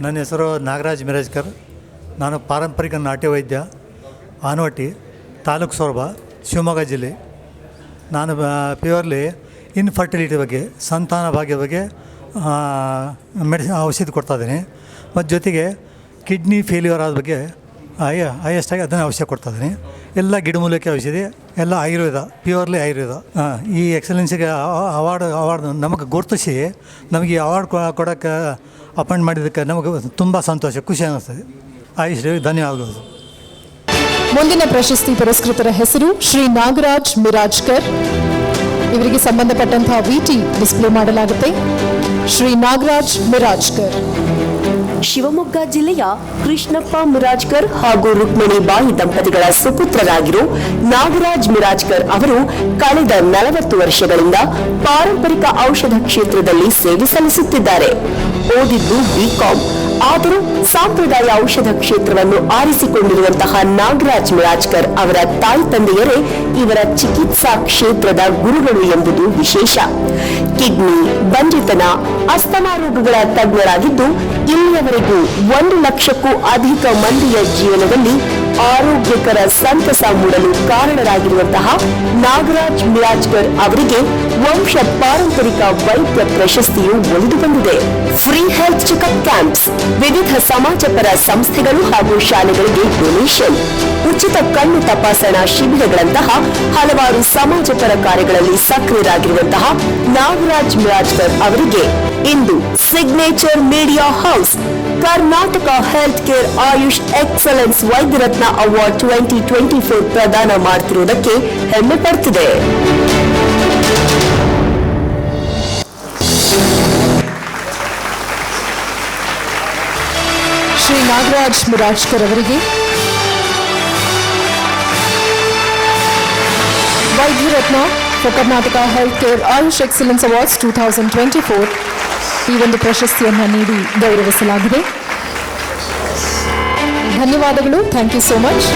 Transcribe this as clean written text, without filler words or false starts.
ನನ್ನ ಹೆಸರು ನಾಗರಾಜ್ ಮಿರಾಜ್ಕರ್. ನಾನು ಪಾರಂಪರಿಕ ನಾಟ್ಯ ವೈದ್ಯ, ಆನವಟ್ಟಿ, ತಾಲೂಕು ಸೊರಬ, ಶಿವಮೊಗ್ಗ ಜಿಲ್ಲೆ. ನಾನು ಪ್ಯೂರ್ಲಿ ಇನ್ಫರ್ಟಿಲಿಟಿ ಬಗ್ಗೆ, ಸಂತಾನ ಭಾಗ್ಯ ಬಗ್ಗೆ ಔಷಧಿ ಕೊಡ್ತಾಯಿದ್ದೀನಿ. ಮತ್ತು ಜೊತೆಗೆ ಕಿಡ್ನಿ ಫೇಲ್ಯೂರ್ ಆದ ಬಗ್ಗೆ ಹೈಯೆಸ್ಟಾಗಿ ಅದನ್ನು ಔಷಧಿ ಕೊಡ್ತಾಯಿದ್ದೀನಿ. ಎಲ್ಲ ಗಿಡಮೂಲಿಕೆ ಔಷಧಿ, ಎಲ್ಲ ಆಯುರ್ವೇದ, ಪ್ಯೂರ್ಲಿ ಆಯುರ್ವೇದ. ಈ ಎಕ್ಸಲೆನ್ಸಿಗೆ ಅವಾರ್ಡ್ ನಮಗೆ ಗುರುತಿಸಿ ನಮಗೆ ಈ ಅವಾರ್ಡ್ ಕೊಡೋಕ್ಕೆ ಅಪಾಯಿಂಟ್ ಮಾಡಿದ್ದಕ್ಕೆ ನಮಗೆ ತುಂಬ ಸಂತೋಷ, ಖುಷಿ ಅನ್ನಿಸ್ತದೆ. ಆಯುಷ್ಗೆ ಧನ್ಯವಾದಗಳು. ಮುಂದಿನ ಪ್ರಶಸ್ತಿ ಪುರಸ್ಕೃತರ ಹೆಸರು ಶ್ರೀ ನಾಗರಾಜ್ ಮಿರಾಜ್ಕರ್. ಇವರಿಗೆ ಸಂಬಂಧಪಟ್ಟಂತಹ ವಿಟಿ ಡಿಸ್ಪ್ಲೇ ಮಾಡಲಾಗುತ್ತೆ. ಶ್ರೀ ನಾಗರಾಜ್ ಮಿರಾಜ್ಕರ್. ಶಿವಮೊಗ್ಗ ಜಿಲ್ಲೆಯ ಕೃಷ್ಣಪ್ಪ ಮಿರಾಜ್ಕರ್ ಹಾಗೂ ರುಕ್ಮಿಣಿಬಾಯಿ ದಂಪತಿಗಳ ಸುಪುತ್ರರಾಗಿರೋ ನಾಗರಾಜ್ ಮಿರಾಜ್ಕರ್ ಅವರು ಕಳೆದ 40 ವರ್ಷಗಳಿಂದ ಪಾರಂಪರಿಕ ಔಷಧ ಕ್ಷೇತ್ರದಲ್ಲಿ ಸೇವೆ ಸಲ್ಲಿಸುತ್ತಿದ್ದಾರೆ. ಓದಿದ್ದು ಬಿಕಾಂ, ಆದರೂ ಸಾಂಪ್ರದಾಯ ಔಷಧ ಕ್ಷೇತ್ರವನ್ನು ಆರಿಸಿಕೊಂಡಿರುವಂತಹ ನಾಗರಾಜ್ ಮಿರಾಜ್ಕರ್ ಅವರ ತಾಯಿ ತಂದೆಯರೇ ಇವರ ಚಿಕಿತ್ಸಾ ಕ್ಷೇತ್ರದ ಗುರುಗಳು ಎಂಬುದು ವಿಶೇಷ. ಕಿಡ್ನಿ, ಬಂಜೆತನ, ಅಸ್ತಮಾ ರೋಗಗಳ ತಜ್ಞರಾಗಿದ್ದು ಇಲ್ಲಿಯವರೆಗೂ 1 ಲಕ್ಷಕ್ಕೂ ಅಧಿಕ ಮಂದಿಯ ಜೀವನದಲ್ಲಿ ಆರೋಗ್ಯಕರ ಸಂತಸ ಮೂಡಲು ಕಾರಣರಾಗಿರುವಂತಹ ನಾಗರಾಜ್ ಮಿರಾಜ್ಕರ್ ಅವರಿಗೆ ವಂಶ ಪಾರಂಪರಿಕ ವೈದ್ಯ ಪ್ರಶಸ್ತಿಯು ಒಲಿದು ಬಂದಿದೆ. ಫ್ರೀ ಹೆಲ್ತ್ ಚೆಕಪ್ ಕ್ಯಾಂಪ್ಸ್, ವಿವಿಧ ಸಮಾಜಪರ ಸಂಸ್ಥೆಗಳು ಹಾಗೂ ಶಾಲೆಗಳಿಗೆ ಡೊನೇಷನ್, ಉಚಿತ ಕಣ್ಣು ತಪಾಸಣಾ ಶಿಬಿರಗಳಂತಹ ಹಲವಾರು ಸಮಾಜಪರ ಕಾರ್ಯಗಳಲ್ಲಿ ಸಕ್ರಿಯರಾಗಿರುವಂತಹ ನಾಗರಾಜ್ ಮಿರಾಜ್ಕರ್ ಅವರಿಗೆ ಇಂದು signature media house Karnataka health care Ayush excellence Vaidyaratna award 2024 ಪ್ರದಾನ ಮಾಡುತ್ತಿರುವುದಕ್ಕೆ ಹೆಮ್ಮೆ ಪಡುತ್ತಿದೆ. ಶ್ರೀ ನಾಗರಾಜ್ ಮಿರಾಜ್ಕರ್ ಅವರಿಗೆ Vaidyaratna for Karnataka health care Ayush excellence awards 2024 ಈ ಒಂದು ಪ್ರಶಸ್ತಿಯನ್ನು ನೀಡಿ ಗೌರವಿಸಲಾಗಿದೆ. ಧನ್ಯವಾದಗಳು. Thank you so much.